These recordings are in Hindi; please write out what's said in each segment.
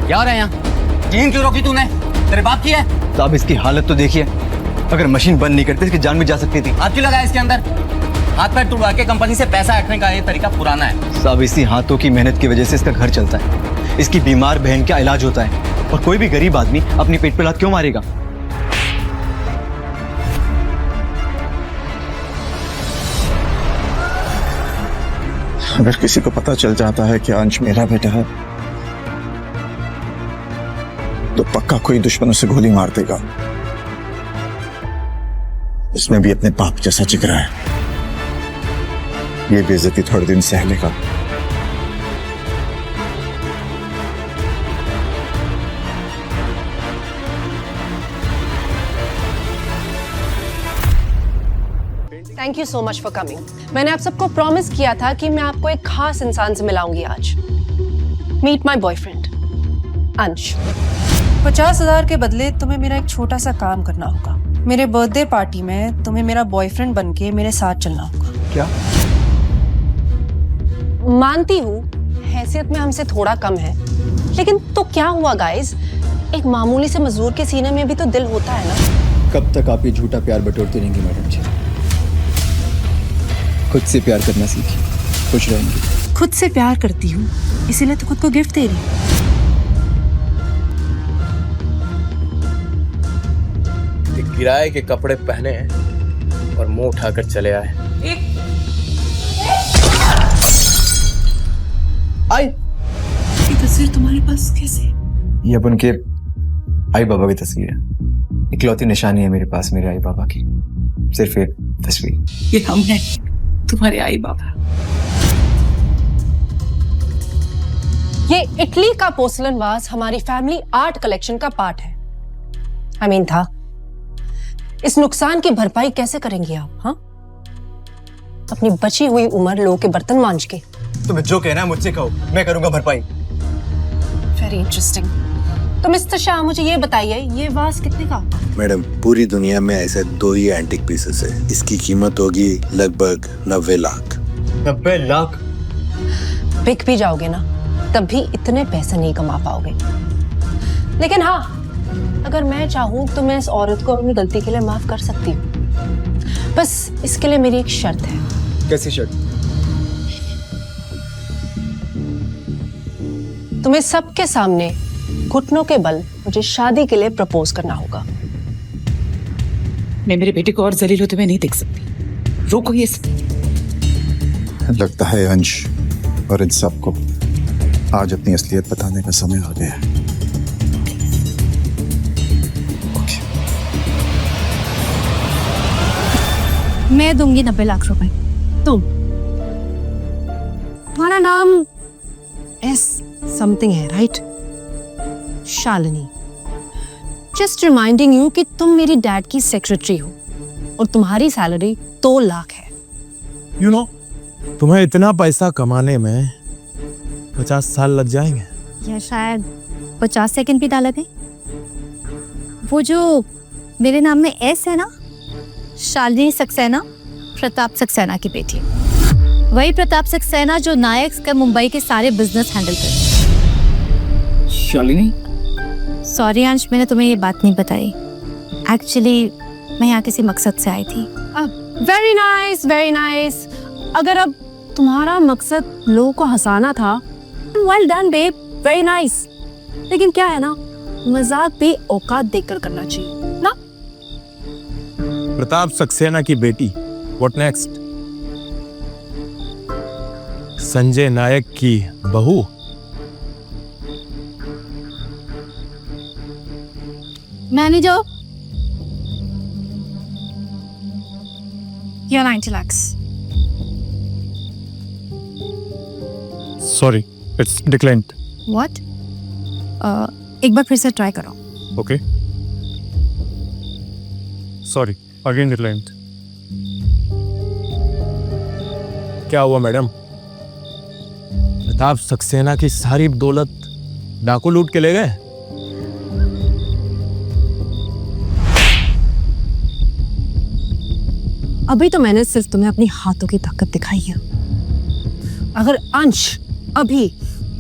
क्या हो रहा है यहाँ? टीम क्यों रोकी तूने? तेरे बाप की है? साहब इसकी हालत तो देखिए, अगर मशीन बंद नहीं करते इसकी जान भी जा सकती थी। हाथ क्यों लगाया इसके अंदर? हाथ पैर तुड़वा के कंपनी से पैसा हटने का ये तरीका पुराना है। साहब इसी हाथों की मेहनत की वजह से इसका घर चलता है, इसकी बीमार बहन का इलाज होता है, और कोई भी गरीब आदमी अपनी पेट पर लात क्यों मारेगा? अगर किसी को पता चल जाता है कि अंश मेरा बेटा है तो पक्का कोई दुश्मनों से गोली मार देगा। इसमें भी अपने बाप जैसा जिगरा है, ये बेइज्जती थोड़े दिन सह लेगा। Thank you so much for coming. मैंने आप सबको प्रॉमिस किया था कि मैं आपको एक खास इंसान से मिलाऊंगी आज। मीट माय बॉयफ्रेंड अंश। 50,000 के बदले तुम्हें मेरा एक छोटा सा काम करना होगा। मेरे बर्थडे पार्टी में तुम्हें मेरा बॉयफ्रेंड बनके मेरे साथ चलना होगा। क्या? मानती हूँ हैसियत में हमसे थोड़ा कम है, लेकिन तो क्या हुआ गाइस, एक मामूली से मजदूर के सीने में भी तो दिल होता है ना। कब तक आप ये झूठा प्यार बटोरती रहेंगी मैडम जी? खुद से प्यार करना सीखिए, खुश रहेंगे। खुद से प्यार करती हूँ, इसीलिए तो खुद को गिफ्ट दे रही हूँ। किराए के कपड़े पहने और मुंह उठाकर चले आए। आई ये तस्वीर तुम्हारे पास कैसे? ये अब उनके आई बाबा की तस्वीर है, इकलौती निशानी है मेरे पास मेरे आई बाबा की, सिर्फ एक तस्वीर। ये हम हैं, तुम्हारे आई बाबा। ये इटली का पोर्सलन वाज हमारी फैमिली आर्ट कलेक्शन का पार्ट है। आई मीन था। इस नुकसान की भरपाई कैसे करेंगे आप? हाँ, अपनी बची हुई उम्र लोगों के बर्तन मांज के। तुम्हें जो कहना है मुझसे कहो, मैं करूंगा भरपाई। Very interesting. तो मिस्टर शाह मुझे ये बताइए, ये वाज कितने का? मैडम पूरी दुनिया में ऐसे 2 ही एंटिक पीसेस है, इसकी कीमत होगी लगभग 90 लाख। 90 लाख? बिक भी जाओगे ना तब भी इतने पैसे नहीं कमा पाओगे। लेकिन हाँ, अगर मैं चाहूं तो मैं इस औरत को अपनी गलती के लिए माफ कर सकती हूँ। बस इसके लिए मेरी एक शर्त है। कैसी शर्त? तुम्हें सबके सामने घुटनों के बल मुझे शादी के लिए प्रपोज करना होगा। मैं मेरे बेटे को और जलील होते हुए नहीं देख सकती। रोको ये सब। लगता है अंश और इन सबको आज अपनी असलियत बताने का समय आ गया है। मैं दूंगी 90 लाख रुपए। तुम? तुम्हारा नाम एस समथिंग है, right? Shalini. Just reminding you कि तुम मेरी डैड की सेक्रेटरी हो और तुम्हारी सैलरी 2 लाख है। You know, तुम्हें इतना पैसा कमाने में 50 साल लग जाएंगे। या शायद 50 सेकंड भी डाला गए। वो जो मेरे नाम में एस है ना, शालिनी सक्सेना, प्रताप सक्सेना की बेटी। वही प्रताप सक्सेना जो नायक का मुंबई के सारे बिजनेस हैंडल करते। शालिनी? सॉरी अंश, मैंने तुम्हें ये बात नहीं बताई। एक्चुअली मैं यहाँ किसी मकसद से आई थी। Very nice, very nice. अगर अब तुम्हारा मकसद लोगों को हंसाना था, well done babe, very nice. लेकिन क्या है ना, मजाक भी औकात देखकर करना चाहिए ना। प्रताप सक्सेना की बेटी, व्हाट नेक्स्ट? संजय नायक की बहू? मैनेजर, ये 90 lakh. Sorry, it's declined. What? एक बार फिर से ट्राई करो। Okay, sorry, again declined. क्या हुआ मैडम? प्रताप सक्सेना की सारी दौलत डाकू लूट के ले गए? अभी तो मैंने सिर्फ तुम्हें अपनी हाथों की ताकत दिखाई है। अगर अंश अभी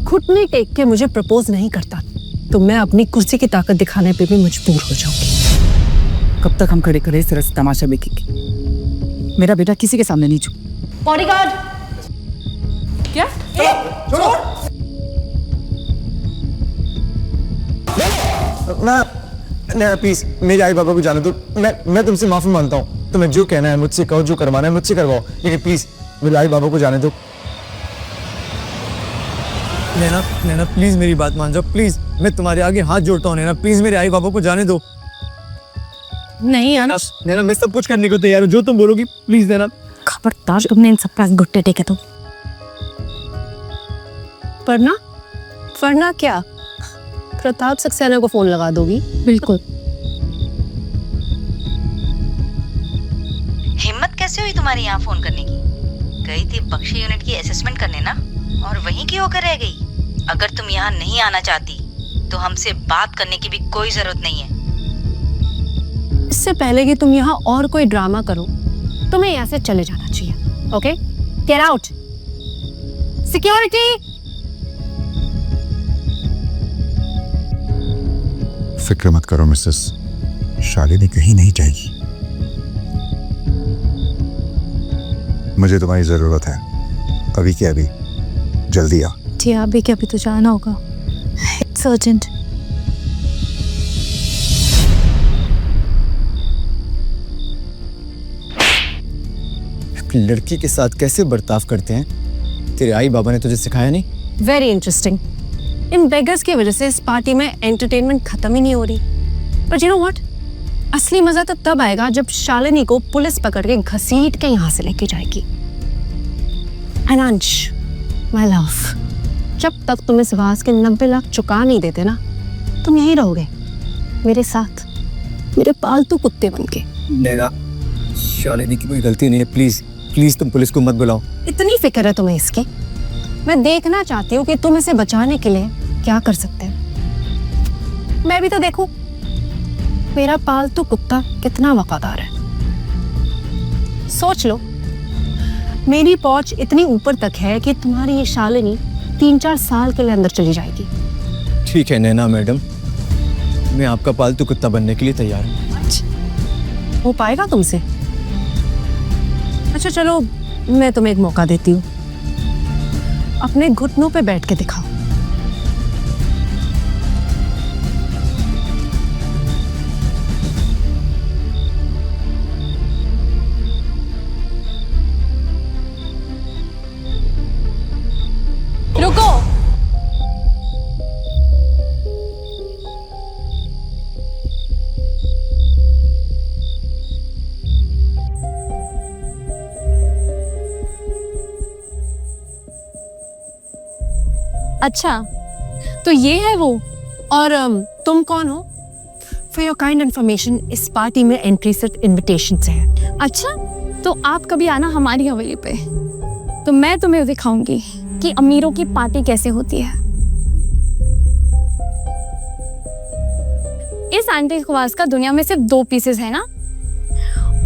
घुटने टेक के मुझे प्रपोज नहीं करता तो मैं अपनी कुर्सी की ताकत दिखाने पे भी मजबूर हो जाऊंगी। कब तक हम खड़े खड़े इस तरह से तमाशा देखेंगे? मेरा बेटा किसी के सामने नहीं झुक। बॉडीगार्ड! क्या? ना प्लीज मेरे आई बाबा को जाने दो। मैं तुमसे माफी मांगता हूँ। तुम्हें जो कहना है मुझसे कहो, जो करवाना है मुझसे करवाओ, लेकिन प्लीज मेरे आई बाबा को जाने दो। नैना नैना प्लीज मेरी बात मान जाओ, प्लीज मैं तुम्हारे आगे हाथ जोड़ता हूँ। नैना प्लीज मेरे आई बाबा को जाने दो। नहीं आना। नैना मैं सब कुछ करने को तैयार हूँ, जो तुम बोलोगी। प्लीज नैना। खबरदार तुमने इन सबका गुट्टे टेके तो। वरना क्या? प्रताप सक्सेना को फोन लगा दोगी? बिल्कुल। हिम्मत कैसे हुई तुम्हारी यहाँ फोन करने की? गई थी बख्शी यूनिट की असेसमेंट करने ना, और वहीं की होकर रह गई। अगर तुम यहाँ नहीं आना चाहती तो हमसे बात करने की भी कोई जरूरत नहीं है। इससे पहले कि तुम यहाँ और कोई ड्रामा करो, तुम्हें यहाँ से चले जाना चाहिए। Okay, get out. सिक्योरिटी! फिक्र मत करो मिसेस, शालिनी कहीं नहीं जाएगी। मुझे तुम्हारी जरूरत है, अभी के अभी। जल्दी आ। जी अभी क्या, अभी तो जाना होगा। It's urgent. लड़की के साथ कैसे बर्ताव करते हैं? तेरे आई बाबा ने तुझे सिखाया नहीं? Very interesting. इन बेगर्स की वजह से इस पार्टी में एंटरटेनमेंट खत्म ही नहीं हो रही। पर यू नो व्हाट, असली मजा तो तब आएगा जब शालिनी को पुलिस पकड़ के घसीट के यहाँ से लेके जाएगी। एंड अंश, माय लव, जब तक तुम इस वास के 90 लाख चुका नहीं देते ना, तुम यहीं रहोगे मेरे साथ, मेरे पालतू कुत्ते बनके। नैना, शालिनी की कोई गलती नहीं है। प्लीज प्लीज तुम पुलिस को मत बुलाओ। इतनी फिक्र है तुम्हें इसकी? मैं देखना चाहती हूँ कि तुम इसे बचाने के लिए क्या कर सकते हो। मैं भी तो देखूं मेरा पालतू कुत्ता कितना वफादार है। सोच लो, मेरी पहुंच इतनी ऊपर तक है कि तुम्हारी ये शालिनी 3-4 साल के लिए अंदर चली जाएगी। ठीक है नैना मैडम, मैं आपका पालतू कुत्ता बनने के लिए तैयार हूँ। हो पाएगा तुमसे? अच्छा चलो, मैं तुम्हें एक मौका देती हूँ, अपने घुटनों पे बैठ के दिखाओ। रुको। अच्छा, तो ये है वो। और तुम कौन हो? फॉर योर काइंड इन्फॉर्मेशन, इस पार्टी में एंट्री सिर्फ इनविटेशन से है। अच्छा, तो आप कभी आना हमारी हवेली पे, तो मैं तुम्हें दिखाऊंगी कि अमीरों की पार्टी कैसे होती है। इस एंटीक वाज का दुनिया में सिर्फ 2 पीसेस है ना,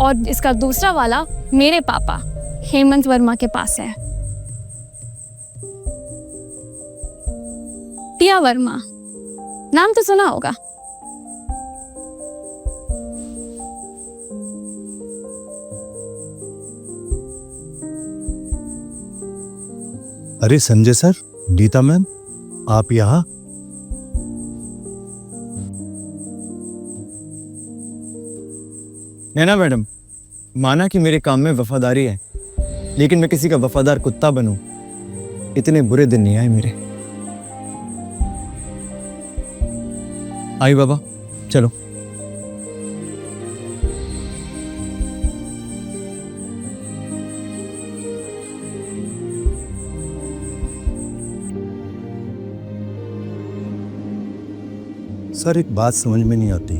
और इसका दूसरा वाला मेरे पापा हेमंत वर्मा के पास है। टिया वर्मा, नाम तो सुना होगा। अरे संजय सर, गीता मैम, आप यहाँ? नैना मैडम, माना कि मेरे काम में वफादारी है, लेकिन मैं किसी का वफादार कुत्ता बनूं, इतने बुरे दिन नहीं आए मेरे। आई बाबा, चलो। सर एक बात समझ में नहीं आती,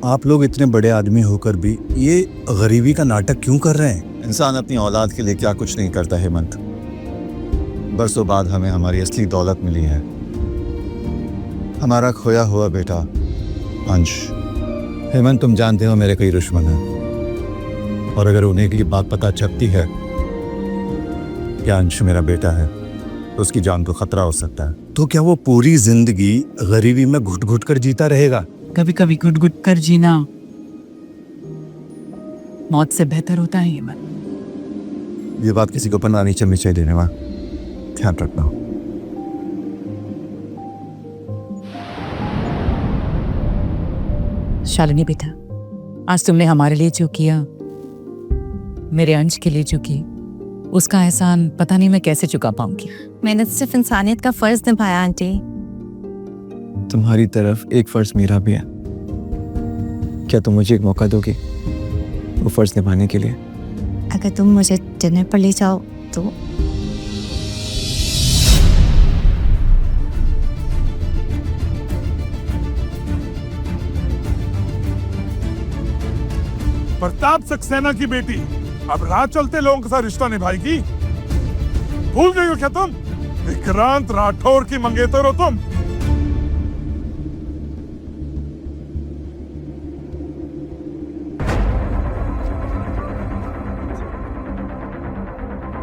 आप लोग इतने बड़े आदमी होकर भी ये गरीबी का नाटक क्यों कर रहे हैं? इंसान अपनी औलाद के लिए क्या कुछ नहीं करता हेमंत। बरसों बाद हमें हमारी असली दौलत मिली है, हमारा खोया हुआ बेटा अंश। हेमंत, तुम जानते हो मेरे कई दुश्मन हैं, और अगर उन्हें की बात पता चलती है कि अंश मेरा बेटा है तो उसकी जान को खतरा हो सकता है। तो क्या वो पूरी जिंदगी गरीबी में घुट घुट कर जीता रहेगा? कभी कभी घुट घुट कर जीना मौत से बेहतर होता है हेमंत। ये बात किसी को पन्ना नहीं चलनी चाहिए देने वाला, ध्यान रखना। शालिनी बेटा, आज तुमने हमारे लिए जो किया, मेरे अंश के लिए जो की, उसका एहसान पता नहीं मैं कैसे चुका पाऊंगी। मैंने सिर्फ इंसानियत का फर्ज निभाया आंटी। तुम्हारी तरफ एक फर्ज मेरा भी है। क्या तुम मुझे एक मौका दोगी वो फर्ज निभाने के लिए? अगर तुम मुझे डिनर पर ले जाओ तो। प्रताप सक्सेना की बेटी अब राह चलते लोगों के साथ रिश्ता निभाएगी? भूल गई हो क्या तुम? विक्रांत राठौर की मंगेतर हो तुम।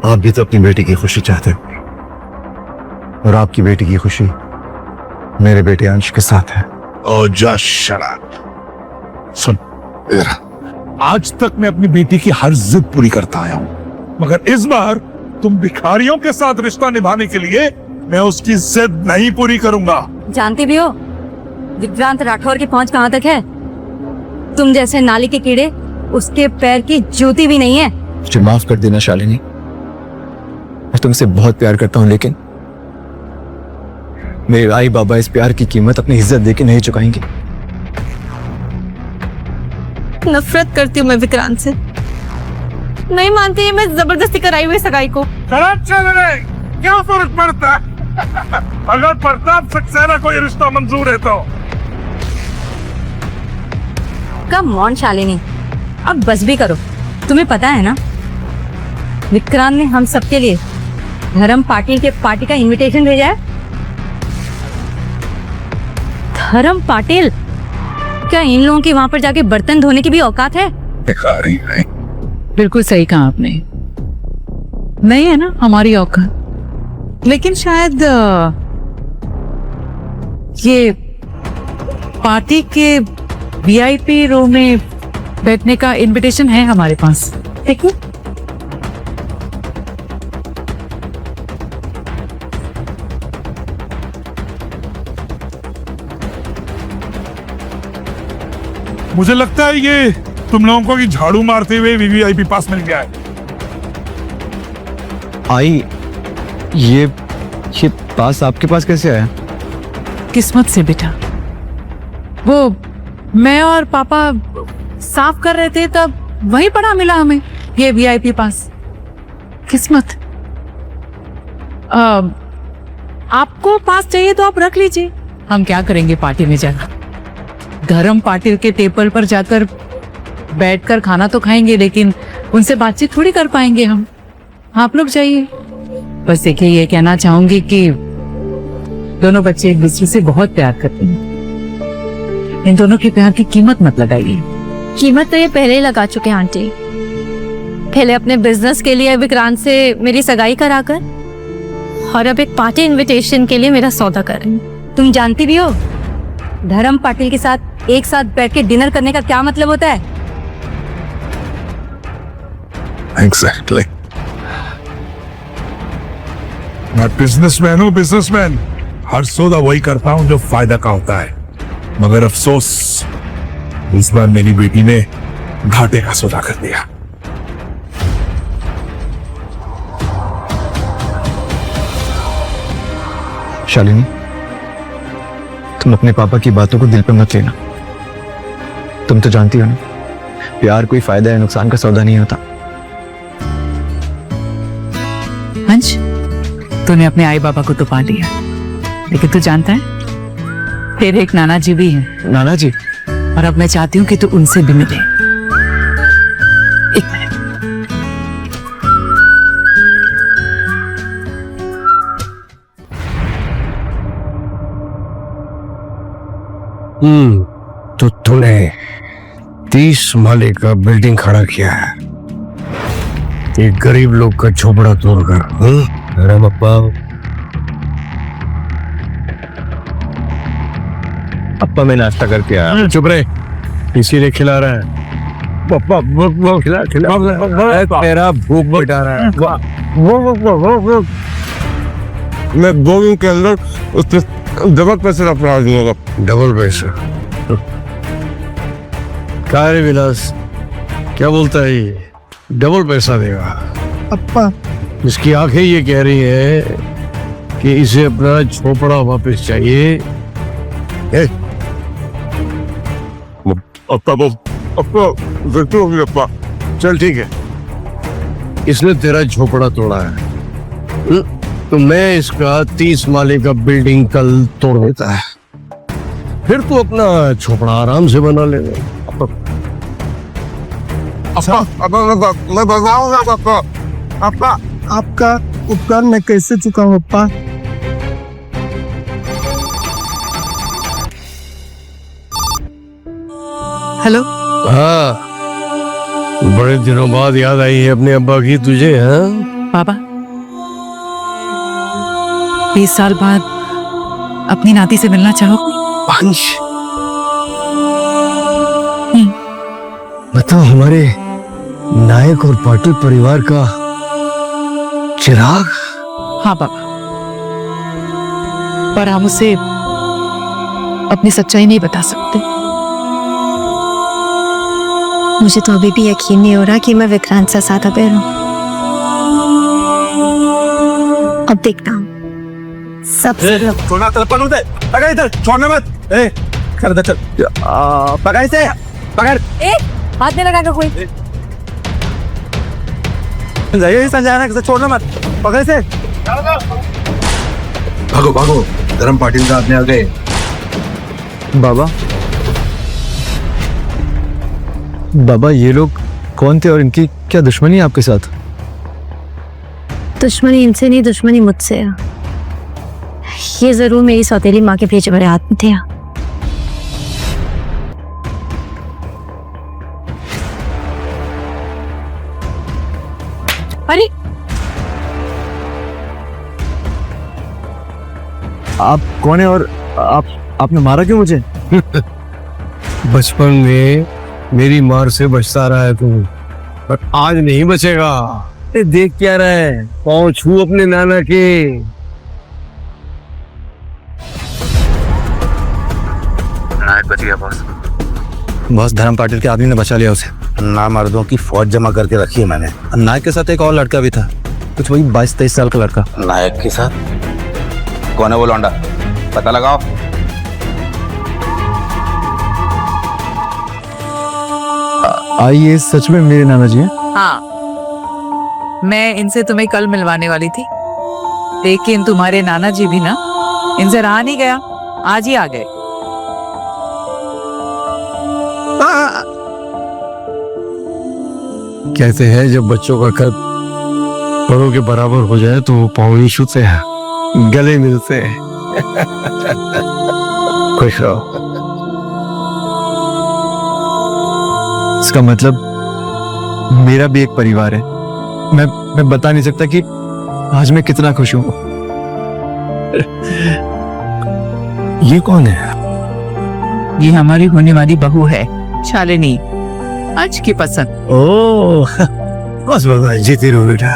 आप भी तो अपनी बेटी की खुशी चाहते हो, और आपकी बेटी की खुशी मेरे बेटे अंश के साथ है। ओ जा शराब। सुन इधर, आज तक मैं अपनी बेटी की हर जिद पूरी करता आया हूं, मगर इस बार तुम भिखारियों के साथ रिश्ता निभाने के लिए मैं उसकी जिद नहीं पूरी करूंगा। जानती भी हो विक्रांत राठौर की पहुंच कहां तक है? तुम जैसे नाली के कीड़े उसके पैर की जूती भी नहीं है। मुझे माफ कर देना शालिनी, मैं तुमसे बहुत प्यार करता हूं, लेकिन मेरे आई बाबा इस प्यार की कीमत अपनी इज्जत देके नहीं चुकाएंगे। नफरत करती हूँ मैं विक्रांत से। नहीं मानती मैं जबरदस्ती कराई हुई सगाई को। क्या फर्क पड़ता है? अगर प्रताप सक्सेना को ये रिश्ता मंजूर है तो। कम ऑन शालिनी, अब बस भी करो। तुम्हें पता है ना विक्रांत ने हम सबके लिए धर्म पाटिल के पार्टी का इनविटेशन भेजा है। धर्म पाटिल, क्या इन लोगों की वहां पर जाके बर्तन धोने की भी औकात है? भिखारी है। बिल्कुल सही कहा आपने, नहीं है ना हमारी औकात। लेकिन शायद ये पार्टी के वीआईपी रूम में बैठने का इनविटेशन है हमारे पास। देखिए, मुझे लगता है ये तुम लोगों को झाड़ू मारते हुए वीवीआईपी पास मिल गया है। आई, ये पास आपके पास कैसे आया? किस्मत से बेटा। वो मैं और पापा साफ कर रहे थे तब वहीं पड़ा मिला हमें ये वीआईपी पास। किस्मत। आपको पास चाहिए तो आप रख लीजिए, हम क्या करेंगे पार्टी में जाकर। धर्म पाटिल के टेबल पर जाकर बैठकर खाना तो खाएंगे, लेकिन उनसे बातचीत थोड़ी कर पाएंगे हम। आप लोग जाइए। बस देखिए, ये कहना चाहूंगी कि दोनों बच्चे एक दूसरे से बहुत प्यार करते हैं। इन दोनों के प्यार की कीमत मत लगाइए। कीमत तो ये पहले ही लगा चुके हैं आंटी। पहले अपने बिजनेस के लिए विक्रांत से मेरी सगाई कराकर, और अब एक पार्टी इनविटेशन के लिए मेरा सौदा कर रहे हैं। तुम जानती भी हो धर्म पाटिल के साथ एक साथ बैठ के डिनर करने का क्या मतलब होता है? एग्जैक्टली। मैं बिजनेसमैन हूँ, बिजनेसमैन। हर सौदा वही करता हूँ जो फायदा का होता है, मगर अफसोस इस बार मेरी बेटी ने घाटे का सौदा कर दिया। शालिनी, तुम अपने पापा की बातों को दिल पे मत लेना। तुम तो जानती हो ना, प्यार कोई फायदा या नुकसान का सौदा नहीं होता। अंश, तूने अपने आई बाबा को तो पा लिया, लेकिन तू जानता है तेरे एक नाना जी भी हैं। नाना जी? और अब मैं चाहती हूँ कि तू उनसे भी मिले। एक मिनट। तो तूने 30 माले का बिल्डिंग खड़ा किया है एक गरीब लोग का झोपड़ा तोड़कर। अरे बाबा, पापा मैं नाश्ता करके आया। चुप रहे, इसीलिए खिला रहा है। पापा वो खिला मेरा भूख मिटा रहा है। मैं 2 दिन के अंदर उससे डबल पैसे अपना दूंगा। डबल पैसा? क्या रे विलास, क्या बोलता है ये? डबल पैसा देगा? अप्पा इसकी आंखें ये कह रही है कि इसे अपना झोपड़ा वापस चाहिए। चल ठीक है, इसने तेरा झोपड़ा तोड़ा है तो मैं इसका 30 माले का बिल्डिंग कल तोड़ देता है, फिर तू अपना झोपड़ा आराम से बना लेगा। मैं बताऊंगा पापा। अप्पा आपका उपकार मैं कैसे चुकाऊं अप्पा? हेलो। हाँ, बड़े दिनों बाद याद आई है अपने अब्बा की तुझे? हाँ पापा, 20 साल बाद अपनी नाती से मिलना चाहो? अंश, बताओ, हमारे नायक और पाटिल परिवार का चिराग? हाँ पापा, पर हम उसे अपनी सच्चाई नहीं बता सकते। मुझे तो अभी भी यकीन नहीं हो रहा कि मैं विक्रांत से साथ पैर हूं। अब देखता हूँ सब। छोड़ना पकड़ इधर, छोड़ना मत। ए कर दे, चल पकड़ इसे, पकड़। हाथ में लगा कर कोई जाइए संजय, किसे छोड़ना मत, पकड़ इसे। भागो भागो, धर्म पाटिल का आदमी आ गए। बाबा, बाबा ये लोग कौन थे और इनकी क्या दुश्मनी है आपके साथ? दुश्मनी इनसे नहीं, दुश्मनी मुझसे है। ये जरूर मेरी सौतेली माँ के भेजे भरे हाथ में थे। अरे आप कौन है और आपने मारा क्यों मुझे? बचपन में मेरी मार से बचता रहा है तू, पर आज नहीं बचेगा। देख क्या रहा है, पाँव छू अपने नाना के। नायक बच गया बॉस। बॉस, धर्म पाटिल के आदमी ने बचा लिया उसे। नामर्दों की फौज जमा करके रखी है मैंने। नायक के साथ एक और लड़का भी था, कुछ वही 22-23 साल का लड़का। नायक के साथ कौन है वो लौंडा? पता लगाओ। आइए, सच में मेरे नाना जी हैं? हाँ, मैं इनसे तुम्हें कल मिलवाने वाली थी, लेकिन तुम्हारे नाना जी भी ना इनसे रहा नहीं गया, आज ही आ गए। कहते हैं जब बच्चों का कद बड़ों के बराबर हो जाए तो वो पाँव नहीं छूते हैं, गले मिलते हैं। खुश रहो। इसका मतलब मेरा भी एक परिवार है। मैं बता नहीं सकता कि आज मैं कितना खुश हूं। ये कौन है? ये हमारी होने वाली बहू है, शालिनी, आज की पसंद। ओह, बस भगवान जीती रहो बेटा।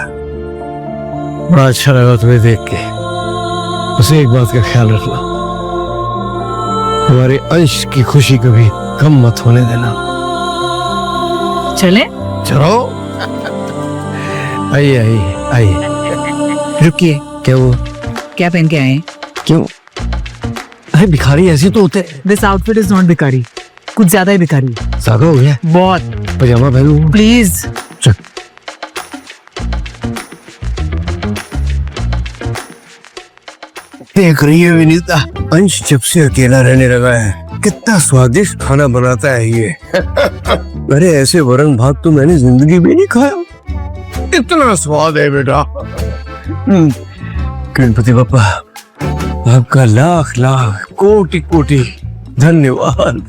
बड़ा अच्छा लगा तुम्हें देख के। उसे एक बात का ख्याल रखना, हमारे अंश की खुशी कभी कम मत होने देना। चले? चलो। आइए आइए आइए। रुकिए, क्या वो? क्या पहन के आए हैं? क्यों? अरे भिखारी ऐसे तो होते हैं। दिस आउटफिट इज नॉट भिखारी, कुछ ज्यादा ही भिखारी। ज्यादा हो गया? बहुत। पजामा पहनूं? प्लीज। चल। देख रही है विनीता, अंश जब से अकेला रहने लगा है कितना स्वादिष्ट खाना बनाता है ये। अरे ऐसे वरण भात तो मैंने जिंदगी में नहीं खाया, इतना स्वाद है बेटा। गणपति बप्पा, आपका लाख लाख कोटि कोटि धन्यवाद।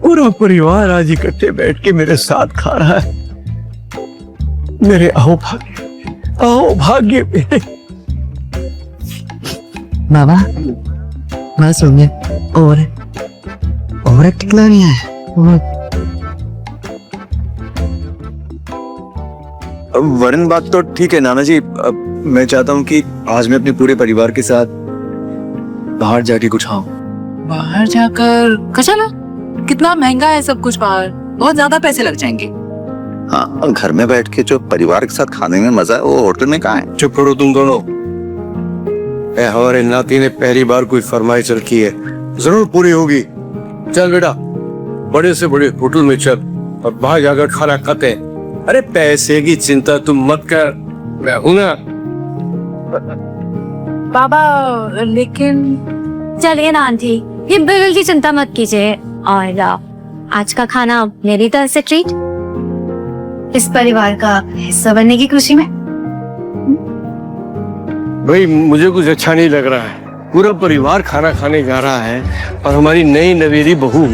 पूरा परिवार आज इकट्ठे बैठ के मेरे साथ खा रहा है। मेरे आओ भाग्य मेरे। बाबा, बस हो गया। और ओवर एक्टिंग नहीं है। वरन बात तो ठीक है नाना जी, मैं चाहता हूँ कि आज मैं अपने पूरे परिवार के साथ बाहर जाके कुछ खाऊं। बाहर जाकर कचला कितना महंगा है सब कुछ बाहर, बहुत ज्यादा पैसे लग जाएंगे। हाँ, घर में बैठ के जो परिवार के साथ खाने में मजा है वो होटल में कहाँ है। चुप करो तुम दोनों। हमारे नाती ने पहली बार कोई फरमाइश रखी है, जरूर पूरी होगी। चल बेटा, बड़े से बड़े होटल में चल और बाहर जाकर खाना खाते हैं। अरे पैसे की चिंता तुम मत कर, मैं हूं ना। बाबा लेकिन चलिए ना आंटी, ये बिल की चिंता मत कीजिए। और आज का खाना मेरी तरफ से ट्रीट, इस परिवार का हिस्सा बनने की खुशी में। भाई मुझे कुछ अच्छा नहीं लग रहा है। पूरा परिवार खाना खाने जा रहा है और हमारी नई नवेली बहू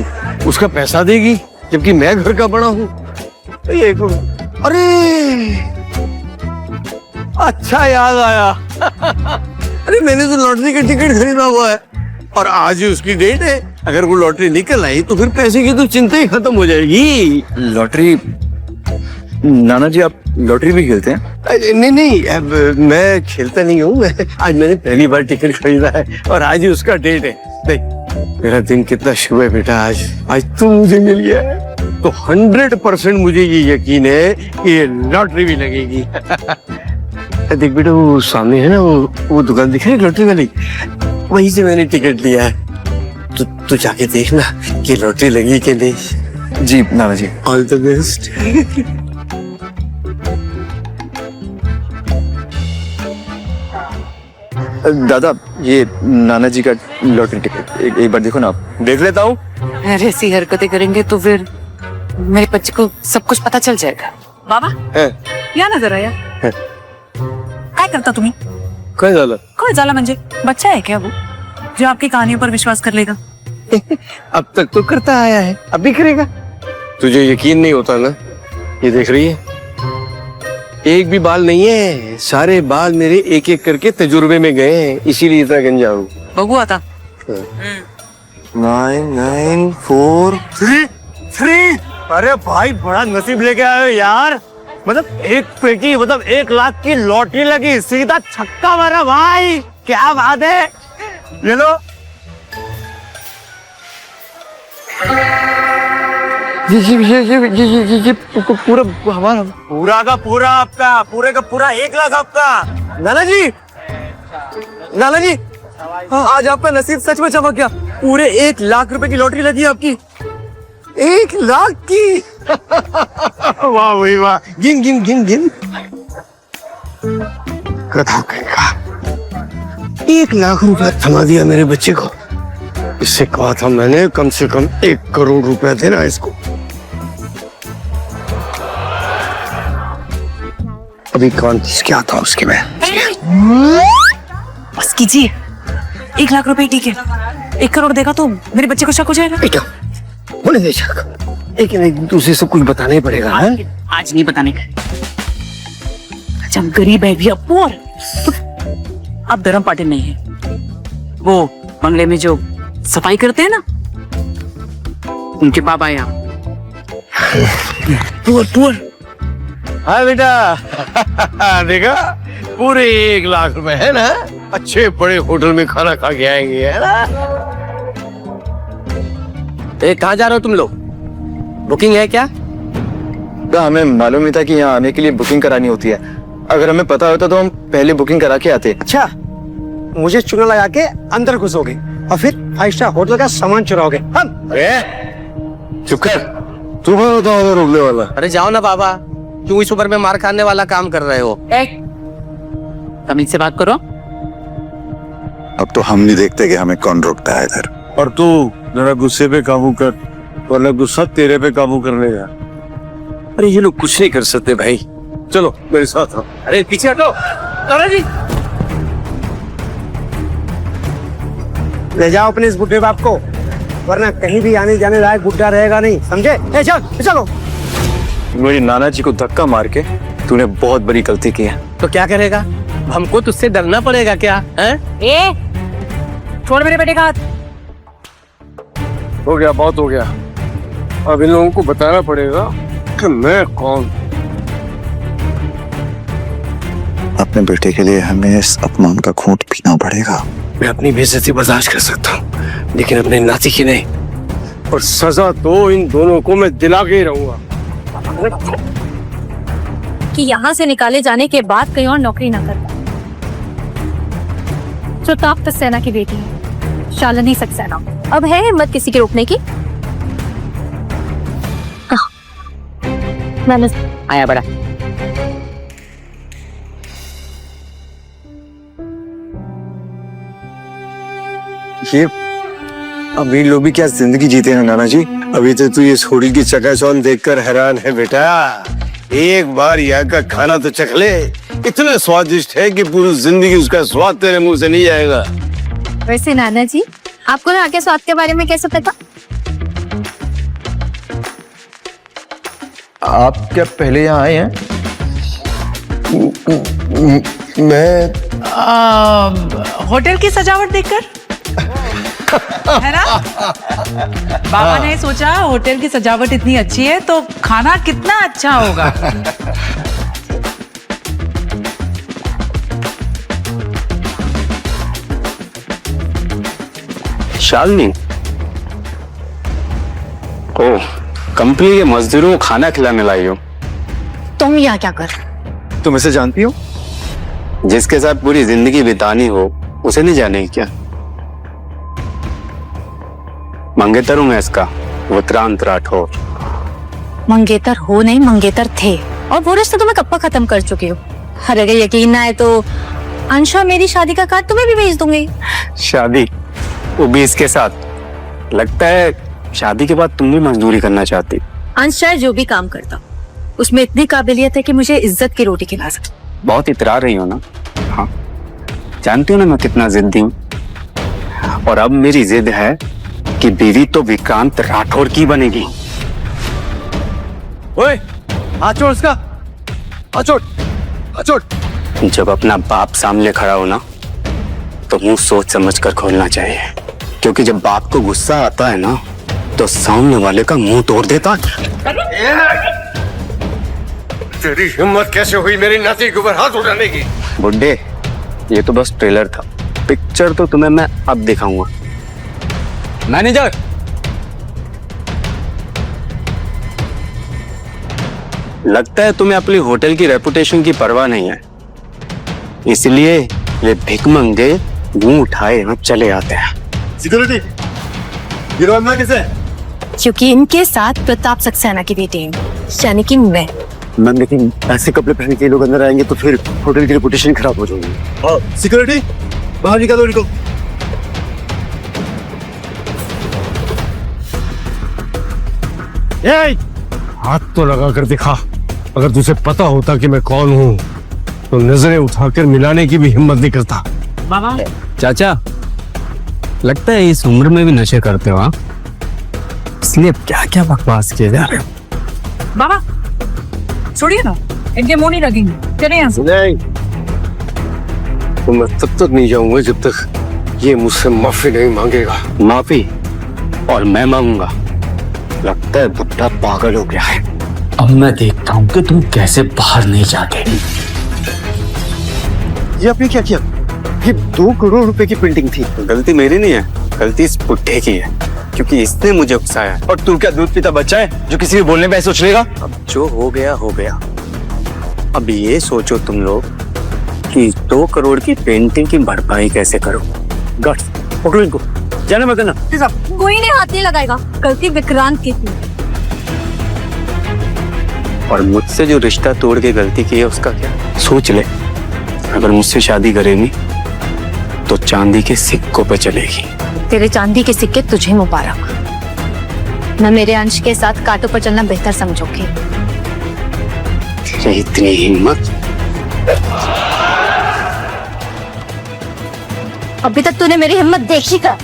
उसका पैसा देगी, जबकि मैं घर का बड़ा हूँ। ये अरे अच्छा याद आया। अरे मैंने तो लॉटरी का टिकट खरीदा हुआ है और आज ही उसकी डेट है। अगर वो लॉटरी निकल आई तो फिर पैसे की तो चिंता ही खत्म हो जाएगी। लॉटरी? नाना जी आप लॉटरी भी खेलते हैं? नहीं नहीं, अब मैं खेलता नहीं हूँ। आज मैंने पहली बार टिकट खरीदा है और आज ही उसका डेट है। नहीं, मेरा दिन कितना शुभ है बेटा। आज तू मुझे मिल गया है तो 100% मुझे ये यकीन है कि ये लॉटरी भी लगेगी। देख बेटा, वो सामने है ना, वो दुकान दिख रही है लॉटरी वाली, वहीं से मैंने टिकट लिया है। तो जाके देखना कि लॉटरी लगी कि नहीं। जी नाना जी। All the best. दादा, ये नाना जी का लॉटरी टिकट एक बार देखो ना आप। देख लेता हूँ। अरे ऐसी हरकतें करेंगे तो फिर मेरे बच्चे को सब कुछ पता चल जाएगा। बाबा या नजर आया काय करता तुम्ही? काय झालं? काय झालं म्हणजे बच्चा है क्या वो जो आपकी कहानियों पर विश्वास कर लेगा? अब तक तो करता आया है, अब भी करेगा। तुझे यकीन नहीं होता ना? ये देख रही है, एक भी बाल नहीं है, सारे बाल मेरे एक एक करके तजुर्बे में गए हैं, इसीलिए इतना गंजा हूँ। बघू आता 9 9 4 3। अरे भाई बड़ा नसीब लेके आए हो यार। मतलब एक पे की, मतलब 1 लाख की लॉटरी लगी, सीधा छक्का मारा भाई, क्या बात है। ले लो। ये पूरा हमारा, पूरा का पूरा आपका, पूरे का पूरा 1 लाख आपका। नाना जी, नाना जी, आज आपका नसीब सच में चमक गया। पूरे 1 लाख रुपए की लॉटरी लगी आपकी। 1 लाख की। वाह भाई वाह। गिन गिन गिन गिन। कथा कहेगा 1 लाख रुपया थमा दिया मेरे बच्चे को। इससे कहा था मैंने कम से कम 1 करोड़ रुपया देना इसको। अभी कौन क्या था उसके में। बस कीजिए, 1 लाख रुपए ठीक है, 1 करोड़ देगा तो मेरे बच्चे को शक हो जाएगा। बेटा होने दे शक, लेकिन एक दूसरे से कुछ बताना ही पड़ेगा। आज नहीं बताने का। अच्छा हम गरीब है भैया, पुअर। अब धर्म पाटिल नहीं है, वो बंगले में जो सफाई करते हैं ना, उनके बाबा है आप। पुअर। हाँ बेटा, देखा पूरे 1 लाख रुपए है ना, अच्छे बड़े होटल में खाना खा के आएंगे, है ना। कहाँ जा रहे हो तुम लोग? बुकिंग है क्या? तो हमें मालूम ही था कि यहाँ आने के लिए बुकिंग करानी होती है। अगर हमें पता होता तो हम पहले बुकिंग करा के आते। अच्छा, मुझे चुना लगा के अंदर घुसोगे और फिर 5 स्टार होटल का सामान चुराओगे। हम चुप कर, तू होता रोकने वाला। अरे जाओ ना बाबा, क्यों इस उम्र में मार खाने वाला काम कर रहे हो? तमीज से बात करो। अब तो हम नहीं देखते कि हमें कौन रोकता है इधर। और तू जरा गुस्से पे काबू कर, वरना गुस्सा तेरे पे काबू कर लेगा। अरे ये लोग कुछ नहीं कर सकते भाई, चलो मेरे साथ आओ। अरे पीछे हटो। जी ले जाओ अपने इस बुढ़े बाप को, वरना कहीं भी आने जाने लायक बुढ़ा रहेगा नहीं, समझे? चलो। मेरी नाना जी को धक्का मार के तूने बहुत बड़ी गलती की है। तो क्या करेगा? हमको तुझसे डरना पड़ेगा क्या? हैं? छोड़ मेरे बेटे का हाथ। हो गया, बहुत हो गया। अब इन लोगों को बताना पड़ेगा कि मैं कौन। अपने बेटे के लिए हमें इस अपमान का खूंट पीना पड़ेगा। मैं अपनी बेइज्जती बर्दाश्त कर सकता हूँ, लेकिन अपने नाती की नहीं। और सजा तो इन दोनों को मैं दिला के ही रहूंगा। कि यहाँ से निकाले जाने के बाद कहीं और नौकरी ना करता। प्रताप सक्सेना की बेटी है, शालिनी सक्सेना। अब है हिम्मत किसी के रोकने की? मैंने आया बड़ा। ये अमीर लोग भी क्या जिंदगी जीते हैं नाना जी। अभी तो ये छोड़ी की चकाचौंध देखकर हैरान है बेटा। एक बार यहाँ का खाना तो चख ले, इतना स्वादिष्ट है कि पूरी जिंदगी उसका स्वाद तेरे मुंह से नहीं जाएगा। वैसे नाना जी, आपको यहाँ के स्वाद के बारे में कैसे पता? आप क्या पहले यहाँ आए हैं? मैं होटल की सजावट देखकर है ना? बाबा ने सोचा होटल की सजावट इतनी अच्छी है तो खाना कितना अच्छा होगा। शालिनी, ओह, कंपनी के मजदूरों को खाना खिलाने लाई हो। तुम यहाँ क्या कर? तुम इसे जानती हो? जिसके साथ पूरी जिंदगी बितानी हो उसे नहीं जाने क्या? मंगेतर हूं मैं इसका, उत्तरांत राठौर। मंगेतर हो नहीं, मंगेतर थे, और वो रिश्ता तुम्हें कब का खत्म कर चुके हो। अरे अगर यकीन ना आए तो अंशा मेरी शादी का कार्ड तुम्हें भी भेज दूंगी। शादी, वो भी इसके साथ। लगता है शादी के बाद तुम भी मजदूरी करना चाहती। अंश चाहे जो भी काम करता, उसमें इतनी काबिलियत है कि मुझे इज्जत की रोटी खिला सकता। बहुत इतरा रही हो ना? हाँ, जानती हो ना मैं कितना जिद्दी हूँ। और अब मेरी जिद है कि बीवी तो विक्रांत राठौर की बनेगी। ओए, हाथ छोड़ उसका, हाथ छोड़, हाथ छोड़। जब अपना बाप सामने खड़ा हो ना तो मुंह सोच समझ कर खोलना चाहिए, क्योंकि जब बाप को गुस्सा आता है ना तो सामने वाले का मुंह तोड़ देता है। तेरी हिम्मत कैसे हुई मेरी नाती के ऊपर हाथ उठाने की? बुड्ढे, ये तो बस ट्रेलर था, पिक्चर तो तुम्हें मैं अब दिखाऊंगा। मैनेजर, लगता है तुम्हें अपनी होटल की रेपुटेशन की परवाह नहीं है, इसलिए ये भिखमंगे मुंह उठाए हम चले आते हैं। सिक्योरिटी, ये रोना किसे? क्योंकि इनके साथ प्रताप सक्सेना की बेटी है, यानी कि मैं। मैम, लेकिन ऐसे कपड़े पहन के लोग अंदर आएंगे तो फिर होटल की रेपुटेशन खराब हो जाएगी। सिक्योरिटी, बाहर निकालो इनको। हाथ तो लगा कर दिखा। अगर तुझे पता होता कि मैं कौन हूँ तो नजरें उठाकर मिलाने की भी हिम्मत नहीं करता। बाबा, चाचा, लगता है इस उम्र में भी नशे करते हो, हाँ? इसलिए क्या क्या बकवास किए जा रहे हो। बाबा छोड़िए ना, इनके मुंह नहीं लगेंगे। चले यहाँ से। नहीं, तो मैं तब तक नहीं जाऊंगा जब तक ये मुझसे माफी नहीं मांगेगा। माफी? और मैं मांगूंगा? लगता है बुढ़ा पागल हो गया है। अब मैं देखता हूँ कि तुम कैसे बाहर नहीं जाते। ये आपने क्या किया? ये 2 करोड़ रुपए की पेंटिंग थी। गलती मेरी नहीं है, गलती इस बुढ़े की है, क्योंकि इसने मुझे उकसाया। और तू क्या दूध पीता बच्चा है जो किसी भी बोलने पे सोच लेगा? अब जो हो गया हो गया। अब ये सोचो तुम लोग कि 2 करोड़ की पेंटिंग की भरपाई कैसे करो। गट्स, पकड़ो इनको, जाना मत देना। कोई नहीं हाथ नहीं लगाएगा, गलती विक्रांत की थी। और मुझसे जो रिश्ता तोड़ के गलती की है उसका क्या? सोच ले, अगर मुझसे शादी करेगी तो चांदी के सिक्कों पे चलेगी। तेरे चांदी के सिक्के तुझे मुबारक। मैं मेरे अंश के साथ कांटों पर चलना बेहतर समझूंगी। तेरी इतनी हिम्मत? अभी तक तूने मेरी हिम्मत देखी क्या?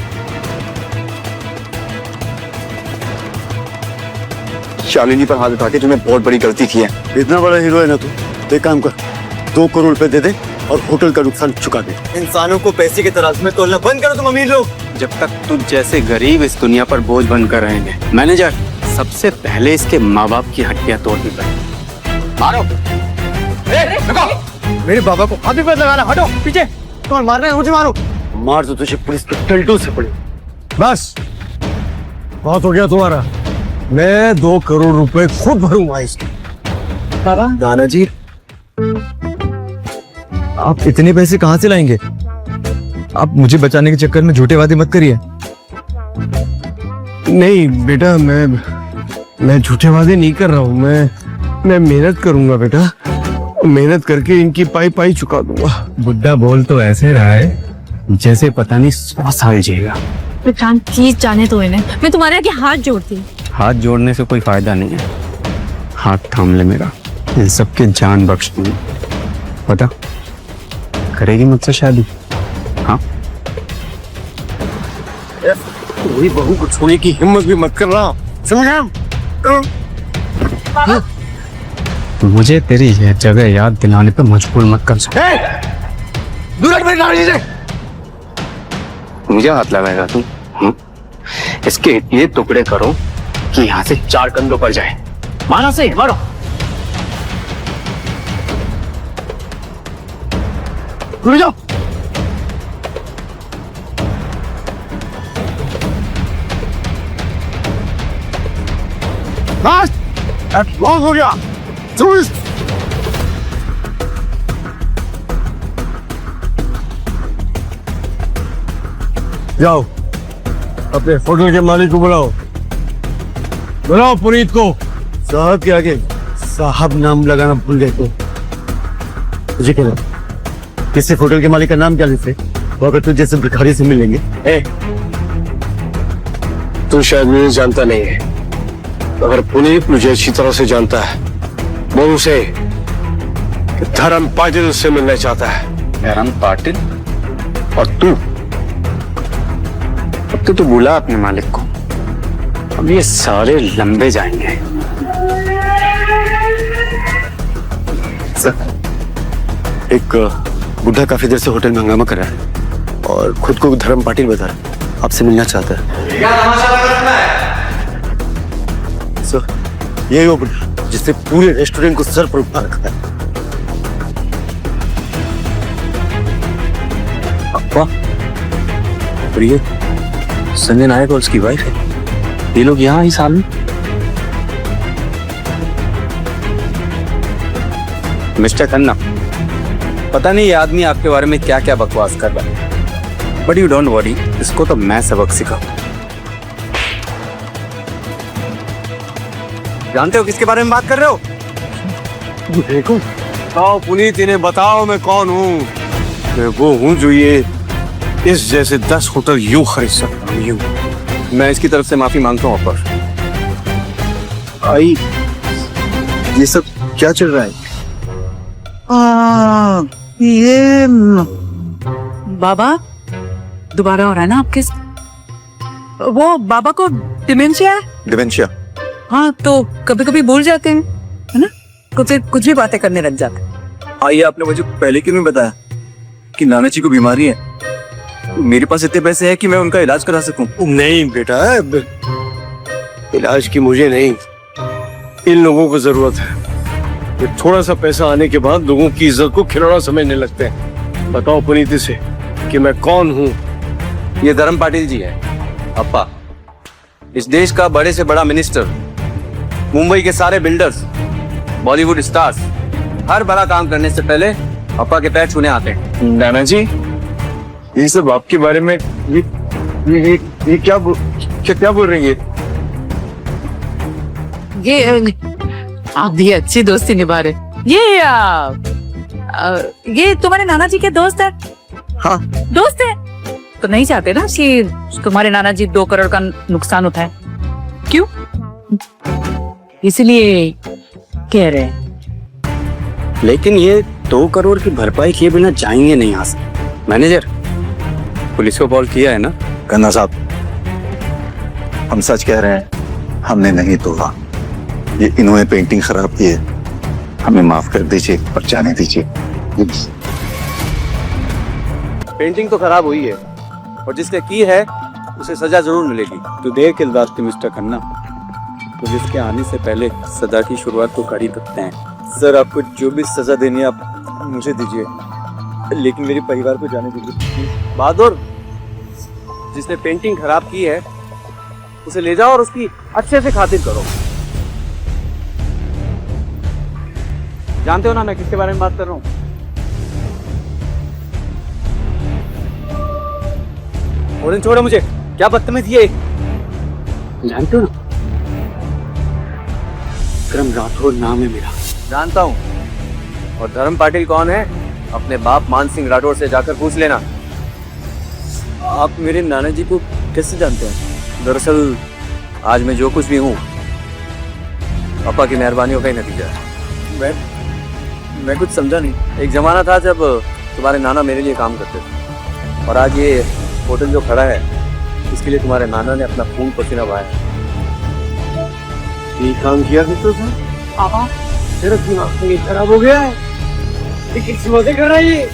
शालिनी पर हाथ उठा के तूने बहुत बड़ी गलती की है। इतना बड़ा हीरो है ना तू, तो एक काम कर, 2 करोड़ रुपए दे दे और होटल का नुकसान चुका दे। इंसानों को पैसे के तराजू में तोलना बंद करो तुम अमीर लोग। जब तक तुझ जैसे गरीब इस दुनिया पर बोझ बनकर रहेंगे। मैनेजर, सबसे पहले इसके माँ बाप की हड्डियां तोड़नी पड़ेगी। मारो। मेरे बाबा को हाथ भी मत लगाना, हटो पीछे। कौन मार रहे हैं? मुझे मारो। मार तो तुझे पुलिस के टल्टू से पड़े। बस बहुत हो गया तुम्हारा। मैं 2 करोड़ रुपए खुद भरूंगा इसके। नाना जी, आप इतने पैसे कहाँ से लाएंगे? आप मुझे बचाने के चक्कर में झूठे वादे मत करिए। नहीं बेटा, मैं झूठे वादे नहीं कर रहा हूँ। मैं मेहनत करूंगा बेटा, मेहनत करके इनकी पाई पाई चुका दूंगा। बुड्ढा बोल तो ऐसे रहा है जैसे पता नहीं 100 साल जिएगा। प्लीज जाने दो इन्हें, मैं तुम्हारे आगे हाथ जोड़ती हूँ। हाथ जोड़ने से कोई फायदा नहीं है, हाथ थाम ले मेरा, इन सबके जान बख्श दूंगी। पता करेगी मुझसे शादी? हाँ, वही बहू को छोड़ने की हिम्मत भी मत कर रहा, समझा? मुझे तेरी यह जगह याद दिलाने पे मजबूर मत कर। मुझे हाथ लगाएगा तू? इसके ये टुकड़े करो कि यहाँ से 4 कंधों पर जाए। मारो से मारो। रुक जाओ। बस बहुत हो गया। जाओ अपने होटल के मालिक को बुलाओ। बुलाओ पुनीत को। साहब के आगे साहब नाम लगाना भूल गए तो मुझे कहना, किसी होटल के मालिक का नाम क्या लेते? वो अगर तुझे जैसे भिखारी से मिलेंगे। तू शायद मुझे जानता नहीं है, अगर पुनीत मुझे अच्छी तरह से जानता है, वो उसे धर्म पाटिल से मिलना चाहता है। धर्म पाटिल? और तू? अब तो बुला अपने मालिक को, अब ये सारे लंबे जाएंगे। सर, एक बुढ़ा काफी देर से होटल में हंगामा कर रहा है और खुद को धर्म पाटिल बता रहा है, आपसे मिलना चाहता है। क्या तमाशा लगा है? सर, ये वो बुढ़ा जिसने पूरे रेस्टोरेंट को सर पर उठा रखा है। और ये संजय नायक और उसकी वाइफ है, ये लोग यहाँ ही साल में। मिस्टर खन्ना, पता नहीं ये आदमी आपके बारे में क्या क्या बकवास कर रहा है, बट यू डोंट वरी, इसको तो मैं सबक सिखाऊं। जानते हो किसके बारे में बात कर रहे हो? देखो, बताओ पुनीत, इन्हें बताओ मैं कौन हूँ। मैं वो हूँ जो ये इस जैसे 10 होटल यूं खरीद सकता हूँ, यूं। मैं इसकी तरफ से माफी मांगता हूँ ऑफर। आई, ये सब क्या चल रहा है? ये बाबा दोबारा हो रहा है ना आपके? वो बाबा को डिमेंशिया है। डिमेंशिया? हाँ, तो कभी कभी भूल जाते हैं, है ना? कुछ भी बातें करने लग जाते हैं। आइए, आपने मुझे पहले क्यों नहीं बताया कि नाना जी को बीमारी है? मेरे पास इतने पैसे हैं कि मैं उनका इलाज करा सकूं। नहीं बेटा, इलाज की मुझे नहीं, इन लोगों को जरूरत है। ये थोड़ा सा पैसा आने के बाद लोगों की इज्जत को खिलौना समझने लगते हैं। बताओ पुनीत से कि मैं कौन हूँ। ये धर्म पाटिल जी है, अप्पा, इस देश का बड़े से बड़ा मिनिस्टर, मुंबई के सारे बिल्डर्स, बॉलीवुड स्टार्स, हर बड़ा काम करने से पहले अप्पा के पैर छूने आते हैं। नाना जी, ये सब आपके बारे में ये क्या बोल रही है? ये आप भी अच्छी दोस्ती निभा रहे। ये तुम्हारे नाना जी के दोस्त है? हाँ। दोस्त है तो नहीं चाहते ना कि तुम्हारे नाना जी 2 करोड़ का नुकसान उठाए? क्यों? इसलिए कह रहे हैं। लेकिन ये 2 करोड़ की भरपाई किए बिना जाएंगे नहीं यहाँ से। मैनेजर, पुलिस को कॉल किया है ना? खन्ना साहब, हम सच कह रहे हैं, हमने नहीं तोड़ा। ये इन्होंने पेंटिंग खराब की है, हमें माफ कर दीजिए और जाने दीजिए। पेंटिंग तो खराब हुई है और जिसने की है उसे सजा जरूर मिलेगी। तो देर किस बात की मिस्टर खन्ना? पुलिस के आने से पहले सजा की शुरुआत तो कर ही सकते हैं। सर आपको जो भी सजा देनी है आप मुझे दीजिए, लेकिन मेरे परिवार को जाने दीजिए। बहादुर, जिसने पेंटिंग खराब की है उसे ले जाओ और उसकी अच्छे से खातिर करो। जानते हो ना मैं किसके बारे में बात कर रहा हूँ? और छोड़ो मुझे, क्या बदतमीज ये। जानते हो ना, विक्रम राठौर नाम है मेरा। जानता हूँ। और धर्म पाटिल कौन है? अपने बाप मान सिंह राठौर से जाकर पूछ लेना। आप मेरे नाना जी को कैसे जानते हैं? दरअसल आज मैं जो कुछ भी हूँ पापा की मेहरबानियों का ही नतीजा है। मैं कुछ समझा नहीं। एक जमाना था जब तुम्हारे नाना मेरे लिए काम करते थे, और आज ये होटल जो खड़ा है इसके लिए तुम्हारे नाना ने अपना खून पसीना बहाया। ये काम किया करते थे पापा? तेरा दिमाग खराब हो गया है? किस वजह कर रहा है ये?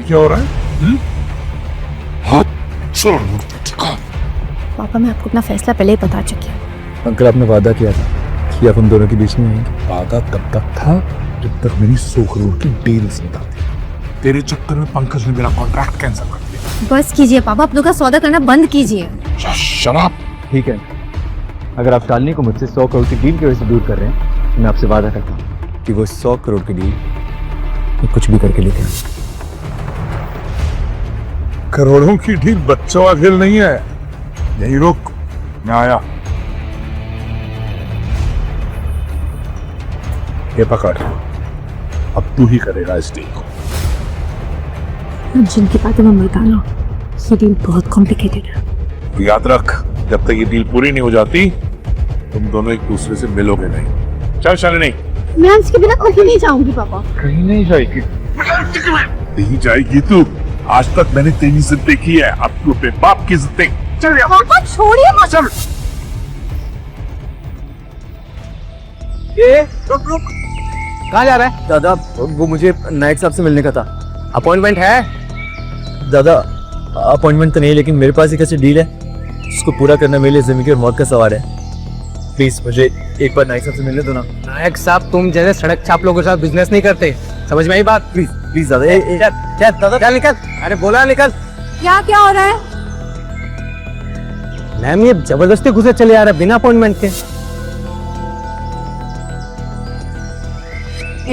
क्या हो रहा है? पापा मैं आपको अपना फैसला पहले ही बता चुकी हूँ। अंकल आपने वादा किया था कि आप हम दोनों के बीच में आएंगे। वादा तब तक था जब तक मेरी 100 करोड़ की डील नहीं थी। तेरे चक्कर में पंकज ने मेरा कॉन्ट्रैक्ट कैंसिल कर दिया। बस कीजिए पापा, अपनों का सौदा करना बंद कीजिए। शराब। ठीक है, अगर आप शालिनी को मुझसे 100 करोड़ की डील की वजह से दूर कर रहे हैं, मैं आपसे वादा करता हूँ कि वो 100 करोड़ की डील कुछ भी करके लेते हैं। करोड़ों की डील बच्चों का खेल नहीं है। यही रुक, मैं आया। ये पकड़, अब तू ही करेगा इस डील को। जिनकी बातें मैं बताना, ये डील बहुत कॉम्प्लिकेटेड है। याद रख, जब तक ये डील पूरी नहीं हो जाती तुम दोनों एक दूसरे से मिलोगे नहीं। चल शालिनी। मैं इसके बिना कहीं नहीं जाऊंगी पापा। कहीं नहीं जाएगी। नहीं जाएगी तू। आज तक मैंने तेरी इज्जत देखी है, अब तू अपने बाप की इज्जत देख। चल पापा छोड़िए मत। चल। रुक रुक, कहाँ जा रहा है? दादा वो मुझे नायक साहब से मिलने का था। अपॉइंटमेंट है? दादा अपॉइंटमेंट तो नहीं, लेकिन मेरे पास एक ऐसी डील है जिसको पूरा करना मेरे लिए जिंदगी और मौत का सवाल है। प्लीज मुझे एक बार नायक साहब से मिलने दो ना। नायक साहब तुम जैसे सड़क छाप लोगों के साथ बिजनेस नहीं करते, समझ में आई बात? प्लीज प्लीज दादा। चल दादा, चल निकल। अरे बोला निकल। क्या हो रहा है? मैम ये जबरदस्ती घुसे चले आ रहे बिना अपॉइंटमेंट के।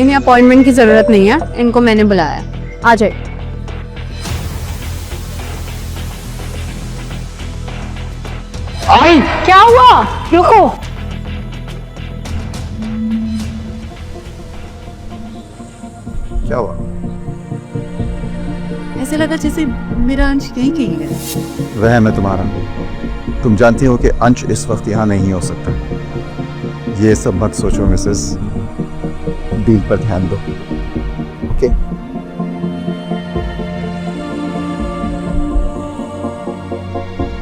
इन्हें अपॉइंटमेंट की जरूरत नहीं है, इनको मैंने बुलाया। आ जाए। क्या हुआ? रुको। क्या हुआ? ऐसे लगा जैसे मेरा अंश कहीं कहीं है। वह मैं तुम्हारा। तुम जानती हो कि अंश इस वक्त यहाँ नहीं हो सकता। ये सब मत सोचो मिसेस, डील पर ध्यान दो। ओके?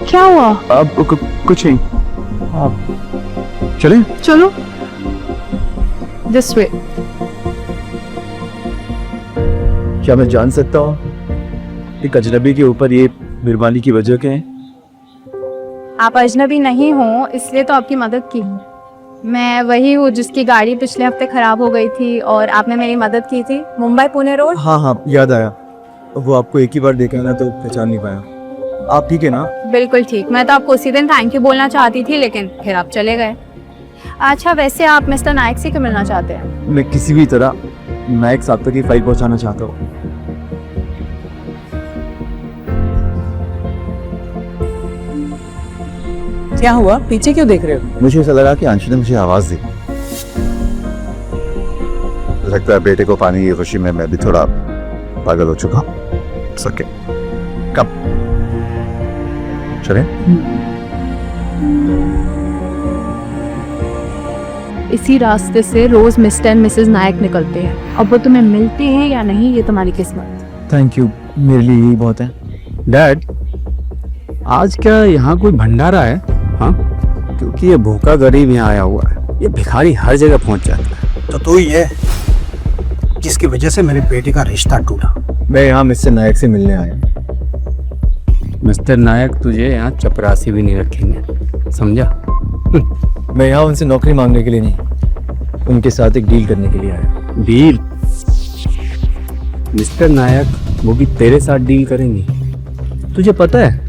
क्या हुआ? अब कुछ नहीं। आप चलें? चलो। This way. क्या मैं जान सकता हूँ कि अजनबी के ऊपर ये मेहरबानी की वजह क्या है? आप अजनबी नहीं हो इसलिए तो आपकी मदद की। मैं वही हूँ जिसकी गाड़ी पिछले हफ्ते खराब हो गई थी और आपने मेरी मदद की थी, मुंबई पुणे रोड। हाँ याद आया। वो आपको एक ही बार देखा ना तो पहचान नहीं पाया। आप ठीक है ना? बिल्कुल ठीक। मैं तो आपको उसी दिन थैंक यू बोलना चाहती थी, लेकिन फिर आप चले गए। अच्छा वैसे आप मिस्टर नायक से क्यों मिलना चाहते हैं? मैं किसी भी तरह नायक साहब तक की फाइल पहुंचाना चाहता हूँ। क्या हुआ? पीछे क्यों देख रहे हो? मुझे ऐसा लगा कि अंशु ने मुझे आवाज दी। लगता है बेटे को पाने की खुशी में मैं भी थोड़ा पागल हो चुका हूँ। सके कब चले? इसी रास्ते से रोज मिस्टर एंड मिसेस नायक निकलते हैं। अब वो तुम्हें मिलते हैं या नहीं ये तुम्हारी किस्मत। थैंक यू, मेरे लिए यही बहुत है। डैड, आज क्या यहाँ कोई भंडारा है? हाँ, क्योंकि ये भूखा गरीब यहाँ आया हुआ है। ये भिखारी हर जगह पहुंच जाता है। तो तू ही है। जिसकी वजह से मेरे बेटे का रिश्ता टूटा। मैं यहाँ मिस्टर नायक से मिलने आया। मिस्टर नायक तुझे यहाँ चपरासी भी नहीं रखेंगे, समझा? मैं यहाँ उनसे नौकरी मांगने के लिए नहीं, उनके साथ एक डील करने के लिए आया। डील? मिस्टर नायक वो भी तेरे साथ डील करेंगे? तुझे पता है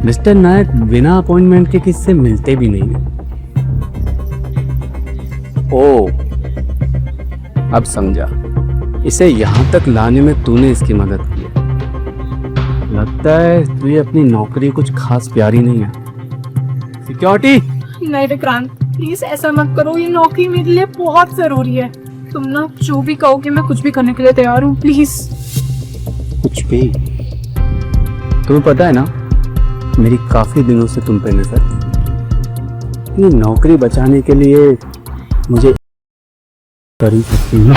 मिस्टर नायक बिना अपॉइंटमेंट के किससे मिलते भी नहीं है। ओ, अब समझा। इसे यहाँ तक लाने में तूने इसकी मदद की। लगता है तुझे अपनी नौकरी कुछ खास प्यारी नहीं है। सिक्योरिटी! नहीं विक्रांत, प्लीज ऐसा मत करो, ये नौकरी मेरे लिए बहुत जरूरी है। तुम ना जो भी कहोगे मैं कुछ भी करने के लिए तैयार हूँ, प्लीज। कुछ भी? तुम्हें पता है ना, मेरी काफी दिनों से तुम पे नजर थी। ये नौकरी बचाने के लिए मुझे कर ही सकती हूँ।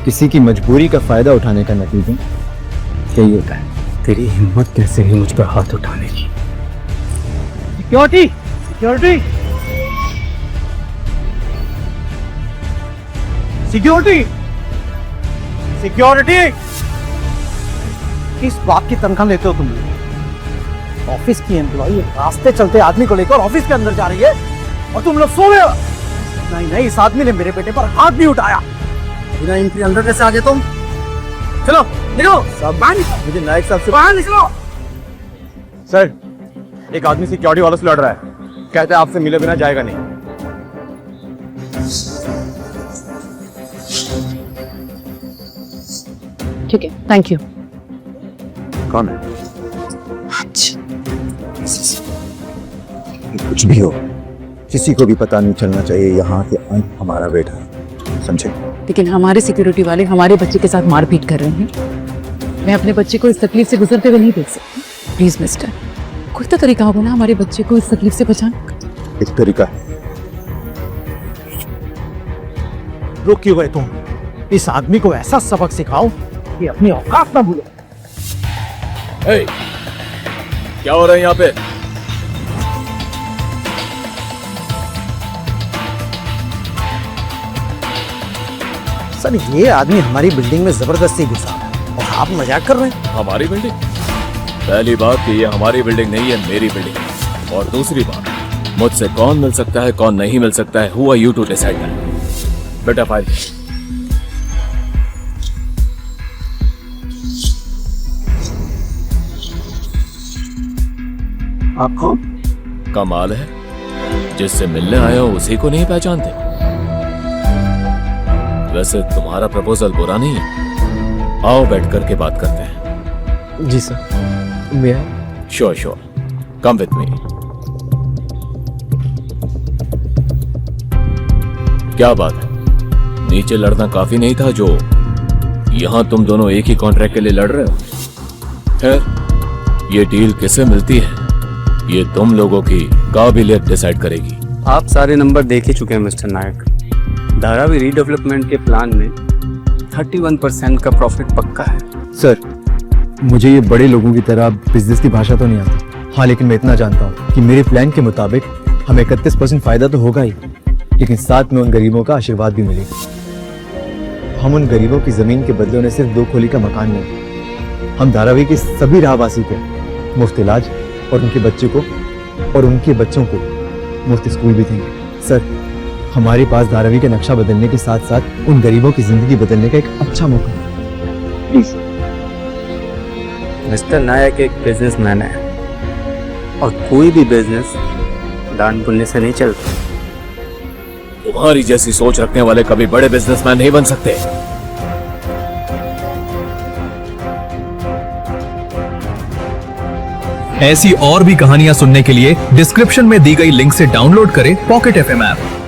किसी की मजबूरी का फायदा उठाने का नतीजा यही होता है। तेरी हिम्मत कैसे है मुझ पर हाथ उठाने की? सिक्योरिटी! सिक्योरिटी! सिक्योरिटी! सिक्योरिटी! किस बात की तनख्वाह लेते हो तुम? ऑफिस की एम्प्लॉई रास्ते चलते आदमी को लेकर ऑफिस के अंदर जा रही है और तुम लोग सो गए हो। नहीं नहीं, इस आदमी ने मेरे बेटे पर हाथ भी उठाया। बिना एंट्री अंदर कैसे आ गए तुम? चलो निकलो। मुझे नायक साहब से बाहर निकलो। सर, एक आदमी सिक्योरिटी वालों से लड़ रहा है, कहते हैं आपसे मिले बिना जाएगा नहीं। ठीक है, थैंक यू। कौन है? कुछ भी हो, किसी को भी पता नहीं चलना चाहिए यहाँ के अंत हमारा बेटा है, समझे? लेकिन हमारे सिक्योरिटी वाले हमारे बच्चे के साथ मारपीट कर रहे हैं। मैं अपने बच्चे को इस तकलीफ से गुजरते हुए नहीं देख सकती। प्लीज मिस्टर, कोई तो तरीका होगा ना हमारे बच्चे को इस तकलीफ से बचाने का। एक तरीका है। रुक क्यों गए तुम? इस आदमी को ऐसा सबक सिखाओ कि अपनी औकात ना भूले। क्या हो रहा है यहाँ पे? सर, ये आदमी हमारी बिल्डिंग में जबरदस्ती घुसा है और आप मजाक कर रहे हैं। हमारी बिल्डिंग? पहली बात कि ये हमारी बिल्डिंग नहीं है, मेरी बिल्डिंग है। और दूसरी बात, मुझसे कौन मिल सकता है कौन नहीं मिल सकता है, who are you to decide that? बेटा फाइल। आप कौन? कमाल है, जिससे मिलने आया हो उसी को नहीं पहचानते। वैसे तुम्हारा प्रपोजल बुरा नहीं है, आओ बैठ करके बात करते हैं। जी सर, मैं sure sure, come with me. क्या बात है, नीचे लड़ना काफी नहीं था जो यहां तुम दोनों एक ही कॉन्ट्रैक्ट के लिए लड़ रहे हो? खैर, ये डील किसे मिलती है ये तुम लोगों की काबिलियत डिसाइड करेगी। आप सारे नंबर देख ही चुके हैं मिस्टर नायक। धारावी रीडेवलपमेंट के प्लान में 31% का प्रॉफिट पक्का है। सर, मुझे ये बड़े लोगों की तरह बिजनेस की भाषा तो नहीं आती। हाँ, लेकिन मैं इतना जानता हूँ कि मेरे प्लान के मुताबिक हमें 31% फायदा तो होगा ही, लेकिन साथ में उन गरीबों का आशीर्वाद भी मिलेगा। हम उन गरीबों की जमीन के बदले उन्हें सिर्फ 2 खोली का मकान नहीं, हम धारावी के सभी राहवासी को मुफ्त इलाज और उनके बच्चे को और उनके बच्चों को मुफ्त स्कूल भी देंगे। सर, हमारे पास धारावी का नक्शा बदलने के साथ साथ उन गरीबों की जिंदगी बदलने का एक अच्छा मौका है। प्लीज। मिस्टर नायक एक बिजनेसमैन है और कोई भी बिजनेस दान पुण्य से नहीं चलता। तुम्हारी जैसी सोच रखने वाले कभी बड़े बिजनेसमैन नहीं बन सकते। ऐसी और भी कहानियां सुनने के लिए डिस्क्रिप्शन में दी गई लिंक से डाउनलोड करें पॉकेट FM ऐप।